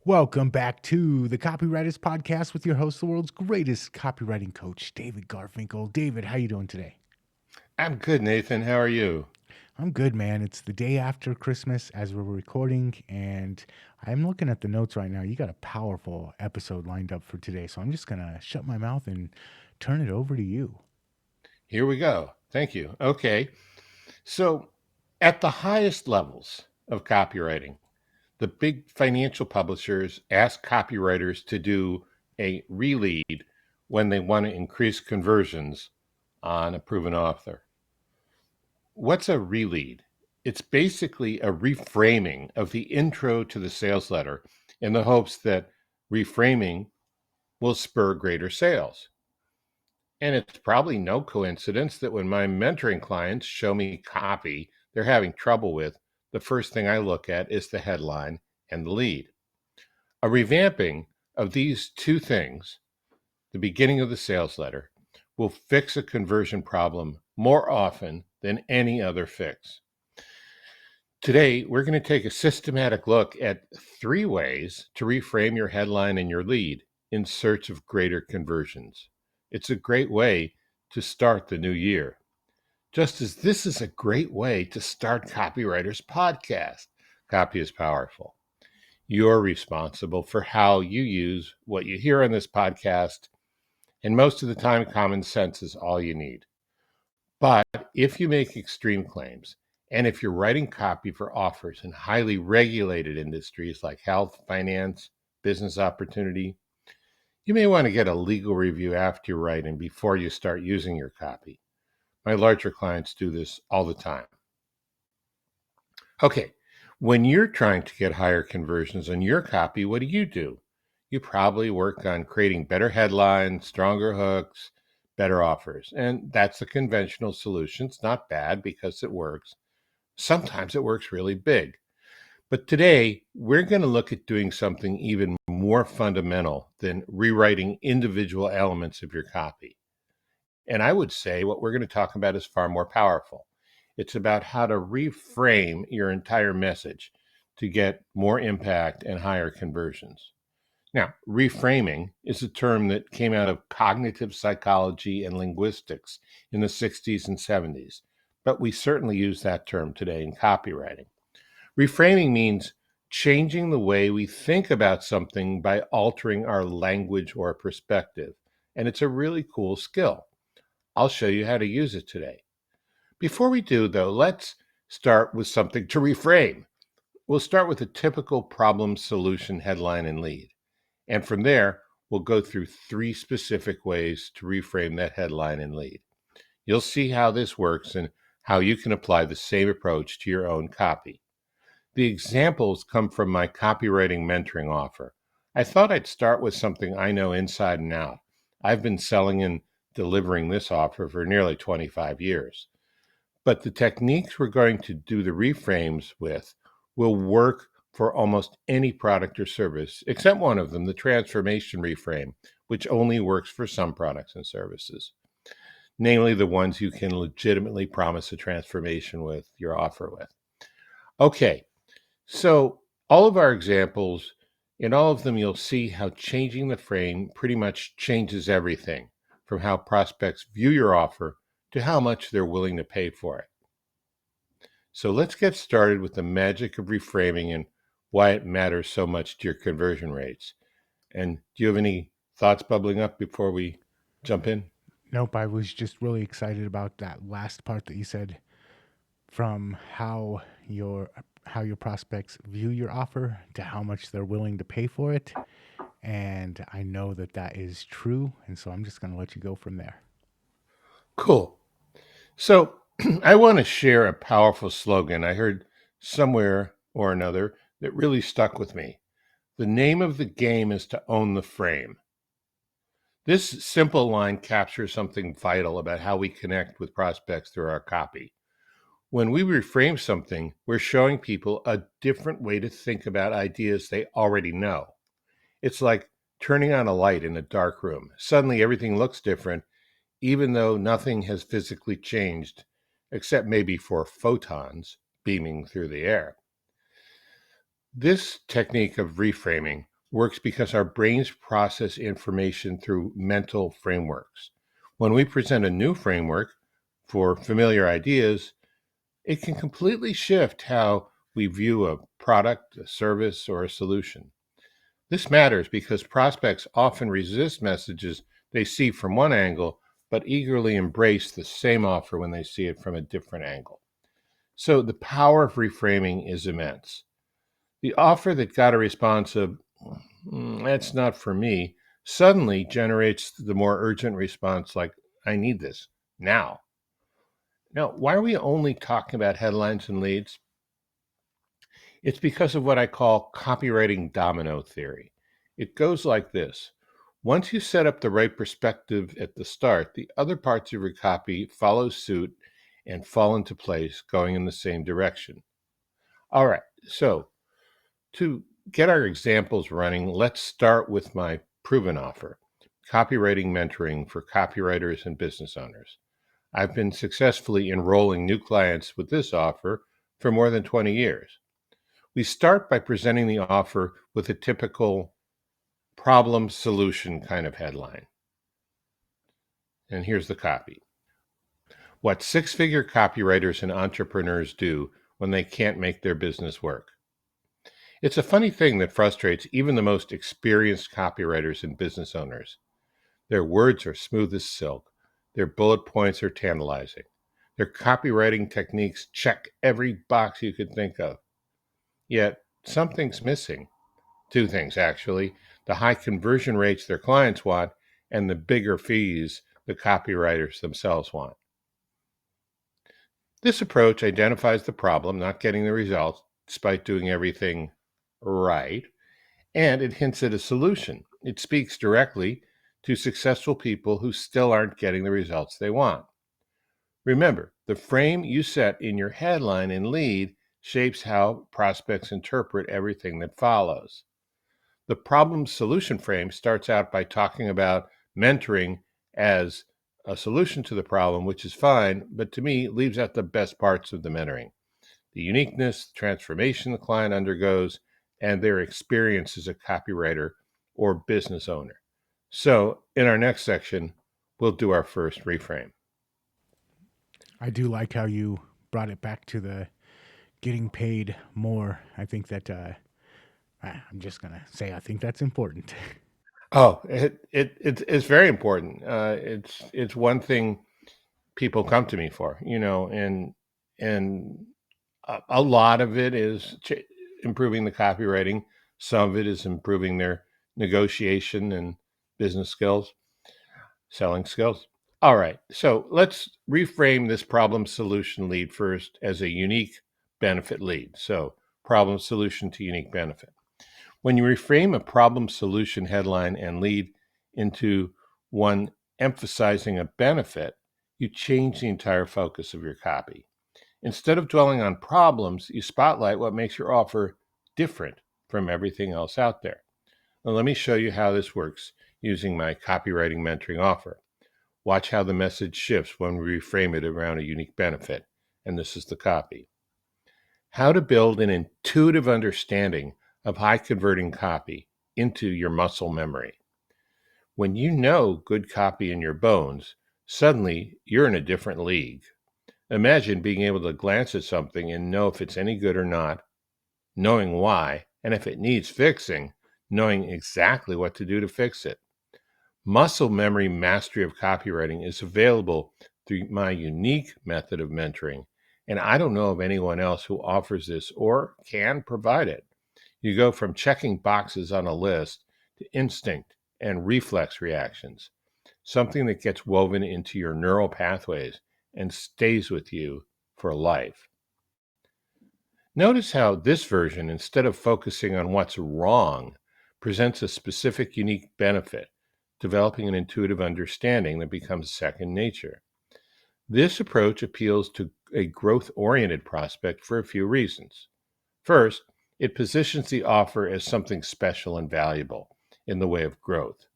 Welcome back to the Copywriters Podcast with your host, the world's greatest copywriting coach, David Garfinkel. David, how you doing today? I'm good, Nathan. How are you? I'm good, man. It's the day after Christmas as we're recording, and I'm looking at the notes right now. You got a powerful episode lined up for today, so I'm just going to shut my mouth and turn it over to you. Here we go. Thank you. Okay. So, at the highest levels of copywriting, the big financial publishers ask copywriters to do a relead when they want to increase conversions on a proven author. What's a relead? It's basically a reframing of the intro to the sales letter in the hopes that reframing will spur greater sales. And it's probably no coincidence that when my mentoring clients show me copy they're having trouble with, the first thing I look at is the headline and the lead. A revamping of these two things, the beginning of the sales letter, will fix a conversion problem more often than any other fix. Today, we're going to take a systematic look at 3 ways to reframe your headline and your lead in search of greater conversions. It's a great way to start the new year, just as this is a great way to start Copywriters Podcast. Copy is powerful. You're responsible for how you use what you hear on this podcast, and most of the time, common sense is all you need. But if you make extreme claims, and if you're writing copy for offers in highly regulated industries like health, finance, business opportunity, you may want to get a legal review after you write and before you start using your copy. My larger clients do this all the time. Okay, when you're trying to get higher conversions on your copy, what do? You probably work on creating better headlines, stronger hooks, better offers. And that's the conventional solution. It's not bad because it works. Sometimes it works really big. But today, we're going to look at doing something even more fundamental than rewriting individual elements of your copy. And I would say what we're going to talk about is far more powerful. It's about how to reframe your entire message to get more impact and higher conversions. Now, reframing is a term that came out of cognitive psychology and linguistics in the 60s and 70s, but we certainly use that term today in copywriting. Reframing means changing the way we think about something by altering our language or perspective, and it's a really cool skill. I'll show you how to use it today. Before we do, though, let's start with something to reframe. We'll start with a typical problem solution headline and lead. And from there, we'll go through 3 specific ways to reframe that headline and lead. You'll see how this works and how you can apply the same approach to your own copy. The examples come from my copywriting mentoring offer. I thought I'd start with something I know inside and out. I've been selling and delivering this offer for nearly 25 years. But the techniques we're going to do the reframes with will work for almost any product or service, except one of them, the transformation reframe, which only works for some products and services, namely the ones you can legitimately promise a transformation with your offer with. Okay, so all of our examples, in all of them, you'll see how changing the frame pretty much changes everything, from how prospects view your offer to how much they're willing to pay for it. So let's get started with the magic of reframing and why it matters so much to your conversion rates. And do you have any thoughts bubbling up before we jump in? Nope, I was just really excited about that last part that you said from how your prospects view your offer to how much they're willing to pay for it. And I know that that is true. And so I'm just going to let you go from there. Cool. So I want to share a powerful slogan I heard somewhere or another that really stuck with me. The name of the game is to own the frame. This simple line captures something vital about how we connect with prospects through our copy. When we reframe something, we're showing people a different way to think about ideas they already know. It's like turning on a light in a dark room. Suddenly everything looks different, even though nothing has physically changed, except maybe for photons beaming through the air. This technique of reframing works because our brains process information through mental frameworks. When we present a new framework for familiar ideas, it can completely shift how we view a product, a service, or a solution. This matters because prospects often resist messages they see from one angle, but eagerly embrace the same offer when they see it from a different angle. So the power of reframing is immense. The offer that got a response of, that's not for me, suddenly generates the more urgent response like, I need this now. Now, why are we only talking about headlines and leads? It's because of what I call copywriting domino theory. It goes like this. Once you set up the right perspective at the start, the other parts of your copy follow suit and fall into place going in the same direction. All right, so to get our examples running, let's start with my proven offer, copywriting mentoring for copywriters and business owners. I've been successfully enrolling new clients with this offer for more than 20 years. We start by presenting the offer with a typical problem solution kind of headline. And here's the copy. What six-figure copywriters and entrepreneurs do when they can't make their business work. It's a funny thing that frustrates even the most experienced copywriters and business owners. Their words are smooth as silk. Their bullet points are tantalizing. Their copywriting techniques check every box you could think of. Yet something's missing. Two things, actually: the high conversion rates their clients want, and the bigger fees the copywriters themselves want. This approach identifies the problem, not getting the results, despite doing everything right, and it hints at a solution. It speaks directly to successful people who still aren't getting the results they want. Remember, the frame you set in your headline and lead shapes how prospects interpret everything that follows. The problem solution frame starts out by talking about mentoring as a solution to the problem, which is fine, but to me leaves out the best parts of the mentoring: the uniqueness, the transformation the client undergoes, and their experience as a copywriter or business owner. So, in our next section, we'll do our first reframe. I do like how you brought it back to the getting paid more. I think that I'm just gonna say I think that's important. Oh, it's very important. It's one thing people come to me for, and a lot of it is improving the copywriting. Some of it is improving their negotiation and business skills, selling skills. All right, so let's reframe this problem solution lead first as a unique benefit lead. So, problem solution to unique benefit. When you reframe a problem solution headline and lead into one emphasizing a benefit, you change the entire focus of your copy. Instead of dwelling on problems, you spotlight what makes your offer different from everything else out there. Now, let me show you how this works using my copywriting mentoring offer. Watch how the message shifts when we reframe it around a unique benefit. And this is the copy. How to build an intuitive understanding of high converting copy into your muscle memory. When you know good copy in your bones, suddenly you're in a different league. Imagine being able to glance at something and know if it's any good or not, knowing why, and if it needs fixing, knowing exactly what to do to fix it. Muscle memory mastery of copywriting is available through my unique method of mentoring, and I don't know of anyone else who offers this or can provide it. You go from checking boxes on a list to instinct and reflex reactions, something that gets woven into your neural pathways and stays with you for life. Notice how this version, instead of focusing on what's wrong, presents a specific unique benefit, developing an intuitive understanding that becomes second nature. This approach appeals to a growth oriented prospect for a few reasons. First, it positions the offer as something special and valuable in the way of growth.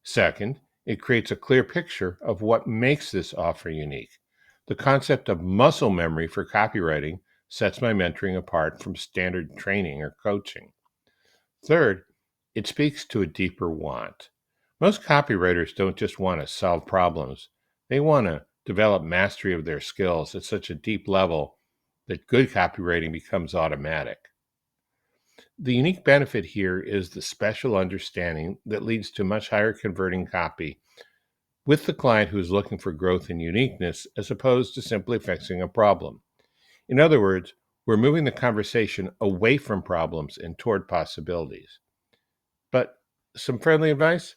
Second, it creates a clear picture of what makes this offer unique. The concept of muscle memory for copywriting sets my mentoring apart from standard training or coaching. Third, It speaks to a deeper want. Most copywriters don't just want to solve problems, they want to develop mastery of their skills at such a deep level that good copywriting becomes automatic. The unique benefit here is the special understanding that leads to much higher converting copy with the client who's looking for growth and uniqueness as opposed to simply fixing a problem. In other words, we're moving the conversation away from problems and toward possibilities. But some friendly advice: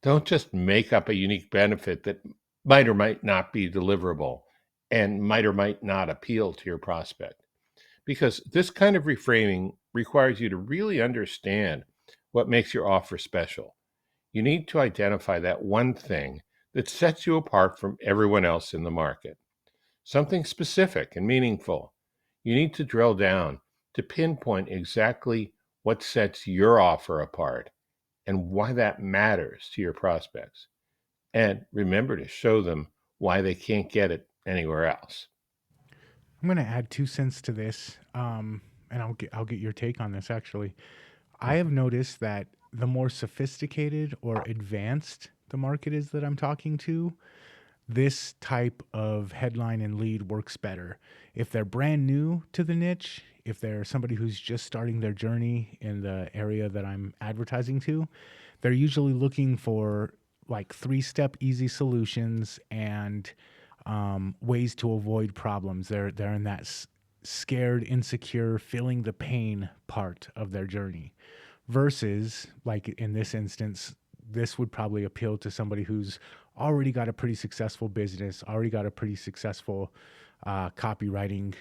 don't just make up a unique benefit that might or might not be deliverable and might or might not appeal to your prospect. Because this kind of reframing requires you to really understand what makes your offer special. You need to identify that one thing that sets you apart from everyone else in the market, something specific and meaningful. You need to drill down to pinpoint exactly what sets your offer apart and why that matters to your prospects. And remember to show them why they can't get it anywhere else. I'm going to add 2 cents to this, and I'll get your take on this. Actually, I have noticed that the more sophisticated or advanced the market is that I'm talking to, this type of headline and lead works better. If they're brand new to the niche, if they're somebody who's just starting their journey in the area that I'm advertising to, they're usually looking for like 3 step easy solutions and ways to avoid problems. They're in that scared, insecure, feeling the pain part of their journey. Versus, like in this instance, this would probably appeal to somebody who's already got a pretty successful business, already got a pretty successful copywriting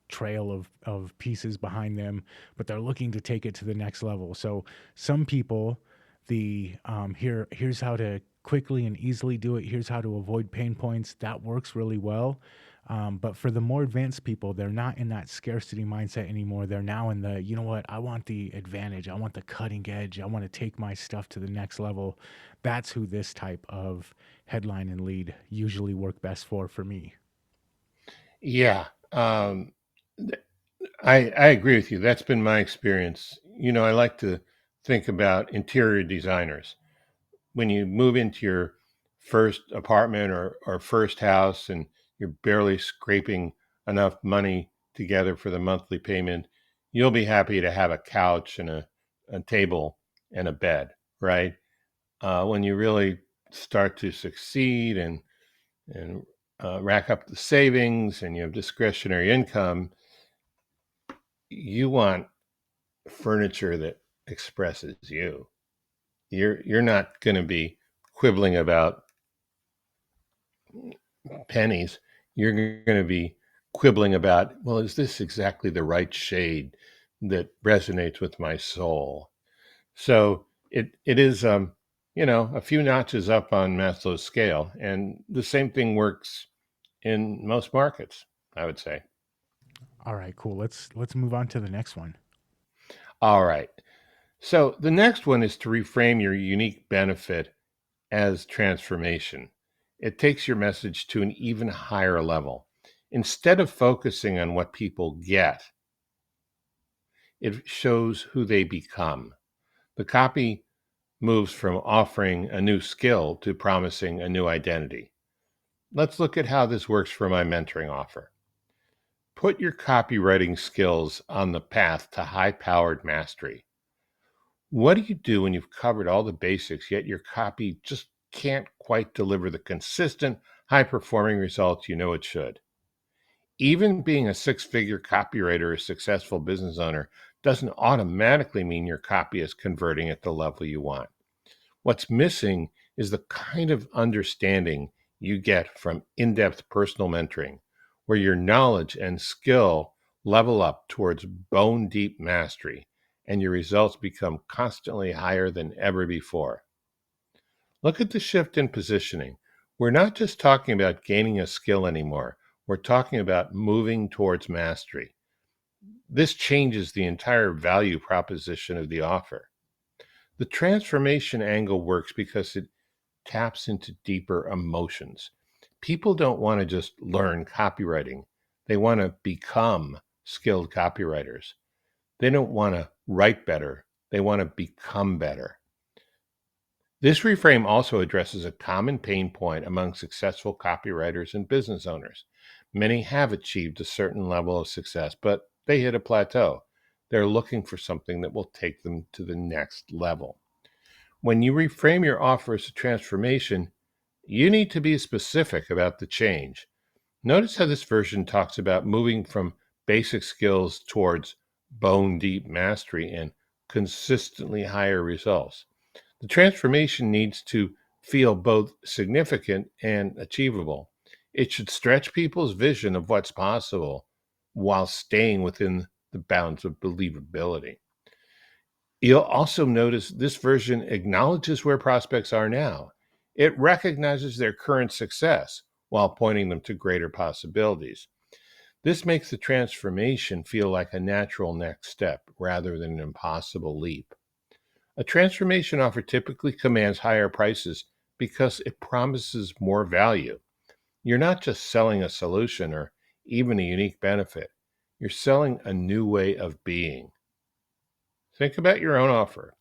trail of pieces behind them, but they're looking to take it to the next level. So some people, here's how to quickly and easily do it. Here's how to avoid pain points. That works really well. But for the more advanced people, they're not in that scarcity mindset anymore. They're now in the, you know what, I want the advantage. I want the cutting edge. I want to take my stuff to the next level. That's who this type of headline and lead usually work best for me. Yeah, th- I agree with you. That's been my experience. I like to think about interior designers. When you move into your first apartment or first house and you're barely scraping enough money together for the monthly payment, you'll be happy to have a couch and a table and a bed, right? When you really start to succeed and rack up the savings and you have discretionary income, you want furniture that expresses you. You're not going to be quibbling about pennies. You're going to be quibbling about, well, is this exactly the right shade that resonates with my soul? So it is a few notches up on Maslow's scale, and the same thing works in most markets, I would say. All right, cool. Let's move on to the next one. All right. So the next one is to reframe your unique benefit as transformation. It takes your message to an even higher level. Instead of focusing on what people get, it shows who they become. The copy moves from offering a new skill to promising a new identity. Let's look at how this works for my mentoring offer. Put your copywriting skills on the path to high powered mastery. What do you do when you've covered all the basics, yet your copy just can't quite deliver the consistent, high performing results you know it should? Even being a six-figure copywriter or successful business owner doesn't automatically mean your copy is converting at the level you want. What's missing is the kind of understanding you get from in depth personal mentoring, where your knowledge and skill level up towards bone deep mastery and your results become constantly higher than ever before. Look at the shift in positioning. We're not just talking about gaining a skill anymore, we're talking about moving towards mastery. This changes the entire value proposition of the offer. The transformation angle works because it taps into deeper emotions. People don't want to just learn copywriting, they want to become skilled copywriters. They don't want to write better, They want to become better. This reframe also addresses a common pain point among successful copywriters and business owners. Many have achieved a certain level of success, but they hit a plateau. They're looking for something that will take them to the next level. When you reframe your offer as a transformation, you need to be specific about the change. Notice how this version talks about moving from basic skills towards bone deep mastery and consistently higher results. The transformation needs to feel both significant and achievable. It should stretch people's vision of what's possible while staying within the bounds of believability. You'll also notice this version acknowledges where prospects are now. It recognizes their current success while pointing them to greater possibilities. This makes the transformation feel like a natural next step rather than an impossible leap. A transformation offer typically commands higher prices because it promises more value. You're not just selling a solution or even a unique benefit, you're selling a new way of being. Think about your own offer.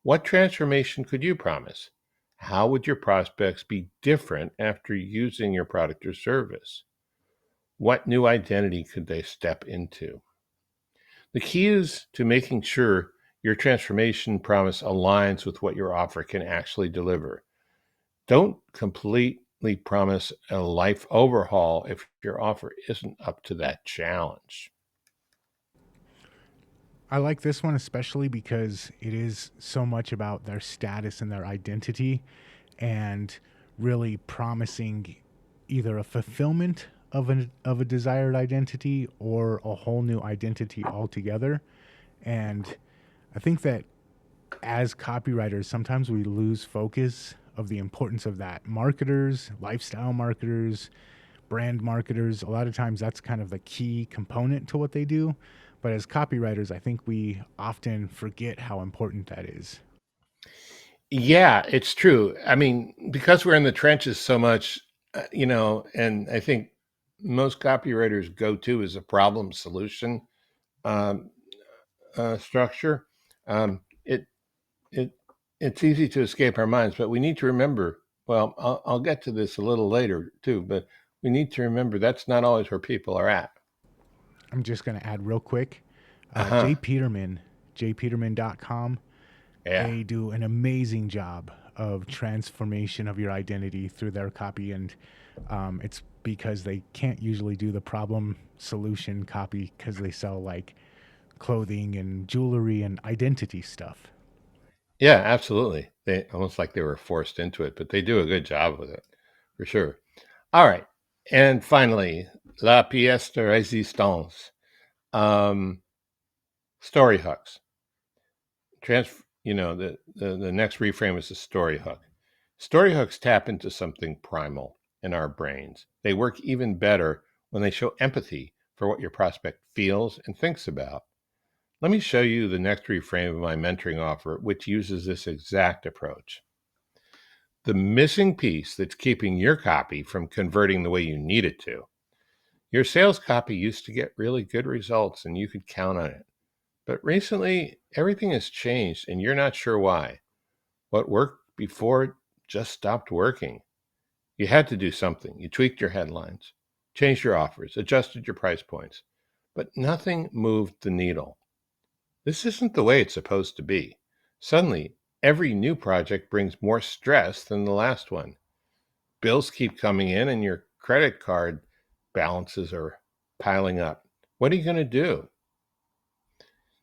What transformation could you promise? How would your prospects be different after using your product or service? What new identity could they step into? The key is to making sure your transformation promise aligns with what your offer can actually deliver. Don't completely promise a life overhaul if your offer isn't up to that challenge. I like this one especially because it is so much about their status and their identity and really promising either a fulfillment of a desired identity or a whole new identity altogether. And I think that as copywriters, sometimes we lose focus of the importance of that. Marketers, lifestyle marketers, brand marketers, a lot of times that's kind of the key component to what they do. But as copywriters, I think we often forget how important that is. Yeah, it's true. I mean, because we're in the trenches so much, and I think most copywriters go to is a problem solution um, structure. It it it's easy to escape our minds, but we need to remember. Well, I'll get to this a little later too, but we need to remember that's not always where people are at. I'm just going to add real quick Uh huh. Jay Peterman, jpeterman.com. Yeah. They do an amazing job of transformation of your identity through their copy. And it's because they can't usually do the problem solution copy because they sell like clothing and jewelry and identity stuff. Yeah, absolutely. They almost like they were forced into it, but they do a good job with it for sure. All right. And finally, la pièce de résistance. Um, Story hooks. The next reframe is a story hook. Story hooks tap into something primal in our brains. They work even better when they show empathy for what your prospect feels and thinks about. Let me show you the next reframe of my mentoring offer, which uses this exact approach. The missing piece that's keeping your copy from converting the way you need it to. Your sales copy used to get really good results and you could count on it. But recently, everything has changed and you're not sure why. What worked before just stopped working. You had to do something. You tweaked your headlines, changed your offers, adjusted your price points, but nothing moved the needle. This isn't the way it's supposed to be. Suddenly, every new project brings more stress than the last one. Bills keep coming in and your credit card balances are piling up. What are you going to do?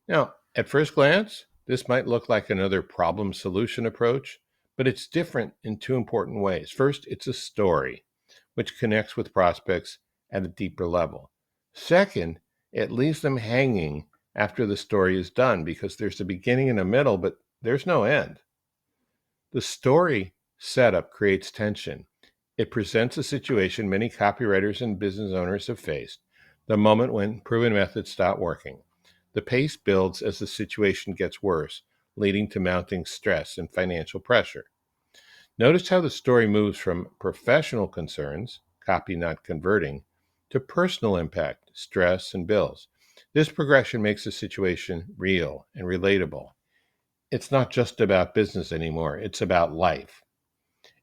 Now, at first glance, this might look like another problem solution approach, but it's different in two important ways. First, it's a story, which connects with prospects at a deeper level. Second, it leaves them hanging after the story is done because there's a beginning and a middle, but there's no end. The story setup creates tension. It presents a situation many copywriters and business owners have faced, the moment when proven methods stop working. The pace builds as the situation gets worse, leading to mounting stress and financial pressure. Notice how the story moves from professional concerns, copy not converting, to personal impact, stress, and bills. This progression makes the situation real and relatable. It's not just about business anymore, it's about life.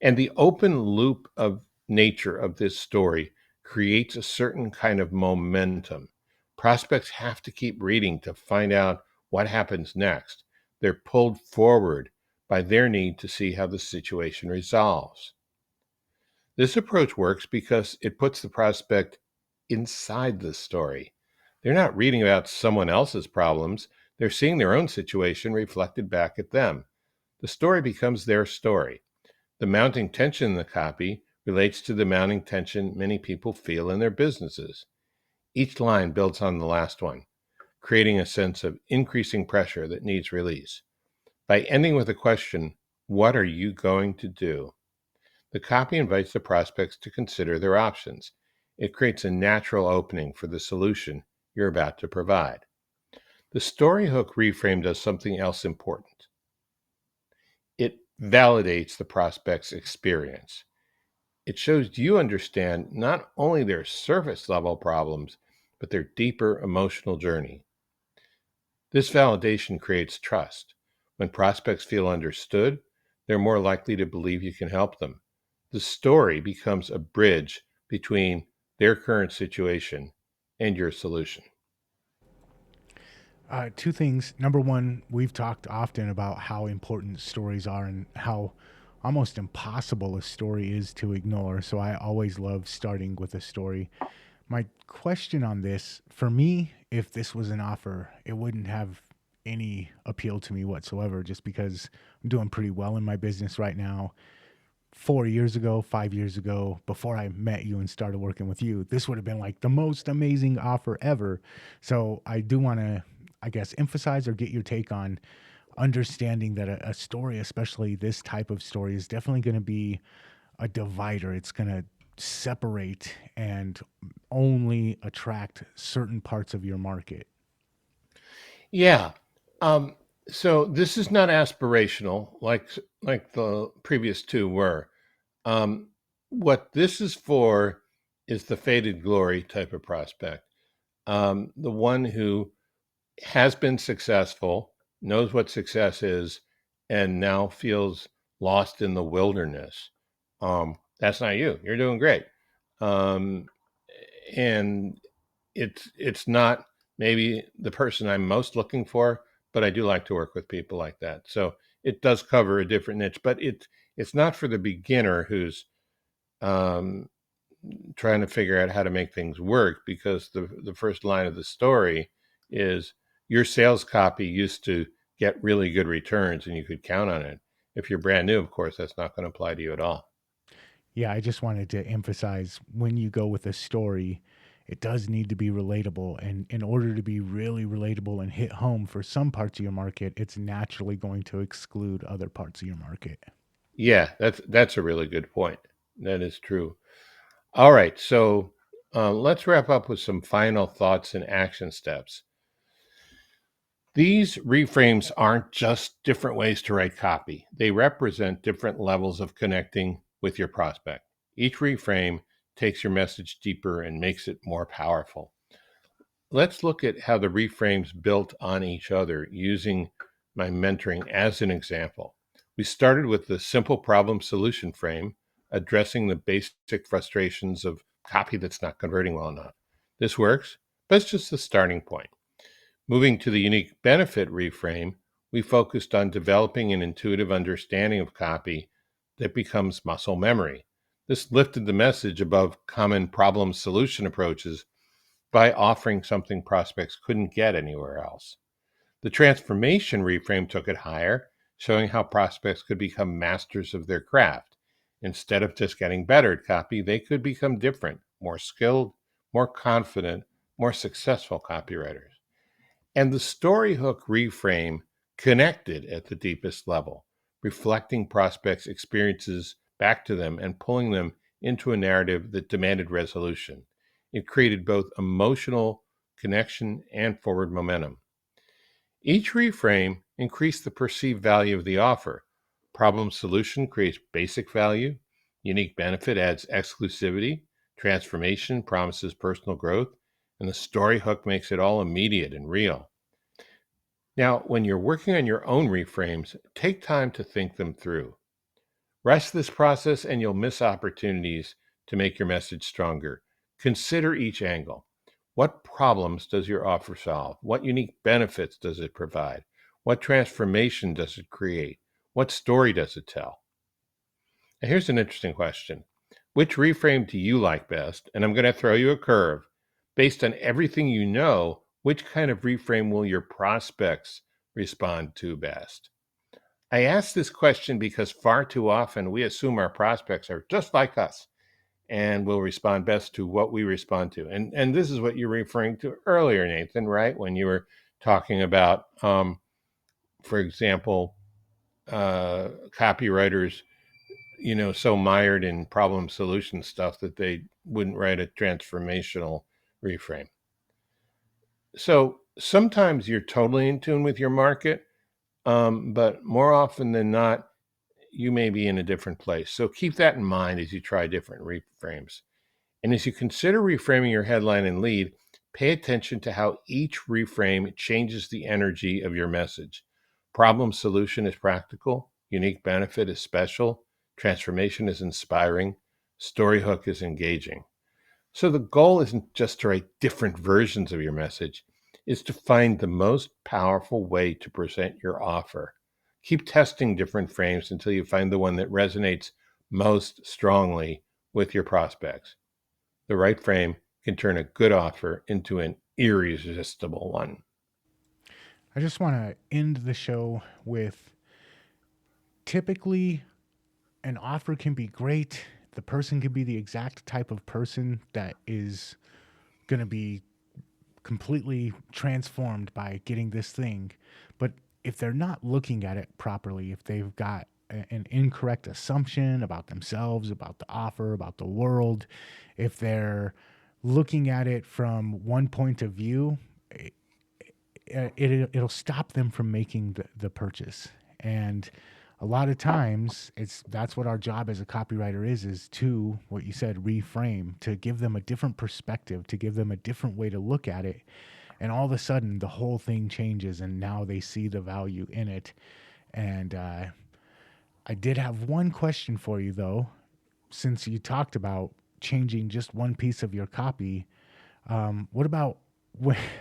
And the open loop of nature of this story creates a certain kind of momentum. Prospects have to keep reading to find out what happens next. They're pulled forward by their need to see how the situation resolves. This approach works because it puts the prospect inside the story. They're not reading about someone else's problems, they're seeing their own situation reflected back at them. The story becomes their story. The mounting tension in the copy relates to the mounting tension many people feel in their businesses. Each line builds on the last one, creating a sense of increasing pressure that needs release. By ending with a question, what are you going to do? The copy invites the prospects to consider their options. It creates a natural opening for the solution you're about to provide. The story hook reframe does something else important. It validates the prospect's experience. It shows you understand not only their surface level problems, but their deeper emotional journey. This validation creates trust. When prospects feel understood, they're more likely to believe you can help them. The story becomes a bridge between their current situation and your solution. Two things. Number one, we've talked often about how important stories are and how almost impossible a story is to ignore. So I always love starting with a story. My question on this, for me, if this was an offer, it wouldn't have any appeal to me whatsoever just because I'm doing pretty well in my business right now. 4 years ago, 5 years ago, before I met you and started working with you, this would have been like the most amazing offer ever. So I do want to, I guess, emphasize or get your take on understanding that a story, especially this type of story, is definitely going to be a divider. It's going to separate and only attract certain parts of your market. Yeah. Um, so this is not aspirational like the previous two were. Um, what this is for is the faded glory type of prospect. The one who has been successful, knows what success is, and now feels lost in the wilderness. That's not you. You're doing great. Um, and it's not maybe the person I'm most looking for, but I do like to work with people like that. So it does cover a different niche, but it's not for the beginner who's um, trying to figure out how to make things work, because the first line of the story is your sales copy used to get really good returns and you could count on it. If you're brand new, of course, that's not going to apply to you at all. Yeah, I just wanted to emphasize when you go with a story, it does need to be relatable. And in order to be really relatable and hit home for some parts of your market, it's naturally going to exclude other parts of your market. Yeah, that's a really good point. That is true. All right, so let's wrap up with some final thoughts and action steps. These reframes aren't just different ways to write copy, they represent different levels of connecting with your prospect. Each reframe takes your message deeper and makes it more powerful. Let's look at how the reframes built on each other using my mentoring as an example. We started with the simple problem solution frame, addressing the basic frustrations of copy that's not converting well enough. This works, but it's just the starting point. Moving to the unique benefit reframe, we focused on developing an intuitive understanding of copy that becomes muscle memory. This lifted the message above common problem solution approaches by offering something prospects couldn't get anywhere else. The transformation reframe took it higher, showing how prospects could become masters of their craft. Instead of just getting better at copy, they could become different, more skilled, more confident, more successful copywriters. And the story hook reframe connected at the deepest level, reflecting prospects' experiences back to them and pulling them into a narrative that demanded resolution. It created both emotional connection and forward momentum. Each reframe increased the perceived value of the offer. Problem solution creates basic value. Unique benefit adds exclusivity. Transformation promises personal growth. And the story hook makes it all immediate and real. Now, when you're working on your own reframes, take time to think them through. Rush this process and you'll miss opportunities to make your message stronger. Consider each angle. What problems does your offer solve? What unique benefits does it provide? What transformation does it create? What story does it tell? Now, here's an interesting question. Which reframe do you like best? And I'm going to throw you a curve. Based on everything you know, which kind of reframe will your prospects respond to best? I ask this question because far too often we assume our prospects are just like us and will respond best to what we respond to. And this is what you're referring to earlier, Nathan, right? When you were talking about, for example, copywriters, so mired in problem solution stuff that they wouldn't write a transformational reframe. So sometimes you're totally in tune with your market, but more often than not, you may be in a different place. So keep that in mind as you try different reframes. And as you consider reframing your headline and lead, pay attention to how each reframe changes the energy of your message. Problem solution is practical, unique benefit is special, transformation is inspiring, story hook is engaging. So the goal isn't just to write different versions of your message, it's to find the most powerful way to present your offer. Keep testing different frames until you find the one that resonates most strongly with your prospects. The right frame can turn a good offer into an irresistible one. I just want to end the show with typically an offer can be great. The person can be the exact type of person that is going to be completely transformed by getting this thing. But if they're not looking at it properly, if they've got an incorrect assumption about themselves, about the offer, about the world, if they're looking at it from one point of view, it'll stop them from making the purchase. And a lot of times that's what our job as a copywriter is to what you said, reframe, to give them a different perspective, to give them a different way to look at it. And all of a sudden the whole thing changes and now they see the value in it. And I did have one question for you though, since you talked about changing just one piece of your copy. What about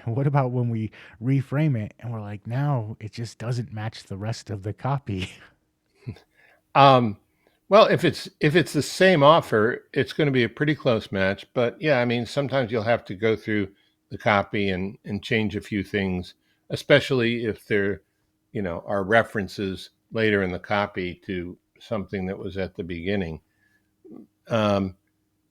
what about when we reframe it and we're like, now it just doesn't match the rest of the copy? Um, well, if it's the same offer, it's going to be a pretty close match. But yeah, I mean, sometimes you'll have to go through the copy and change a few things, especially if there, are references later in the copy to something that was at the beginning. Um,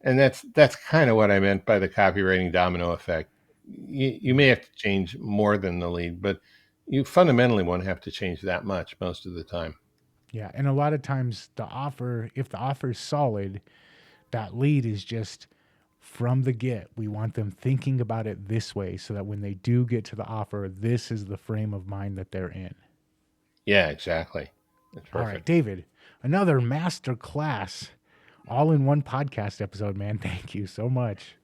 and that's kind of what I meant by the copywriting domino effect. You may have to change more than the lead, but you fundamentally won't have to change that much most of the time. Yeah, and a lot of times the offer, if the offer is solid, that lead is just from the get. We want them thinking about it this way so that when they do get to the offer, this is the frame of mind that they're in. Yeah, exactly. That's All right, perfect. David, another master class all in one podcast episode, man. Thank you so much.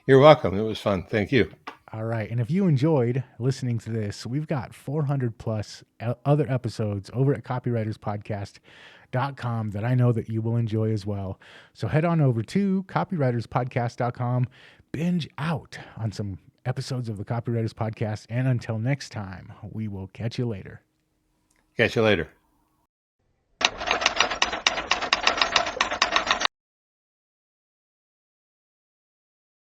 You're welcome. It was fun. Thank you. All right. And if you enjoyed listening to this, we've got 400 plus other episodes over at copywriterspodcast.com that I know that you will enjoy as well. So head on over to copywriterspodcast.com, binge out on some episodes of the Copywriters Podcast. And until next time, we will catch you later. Catch you later.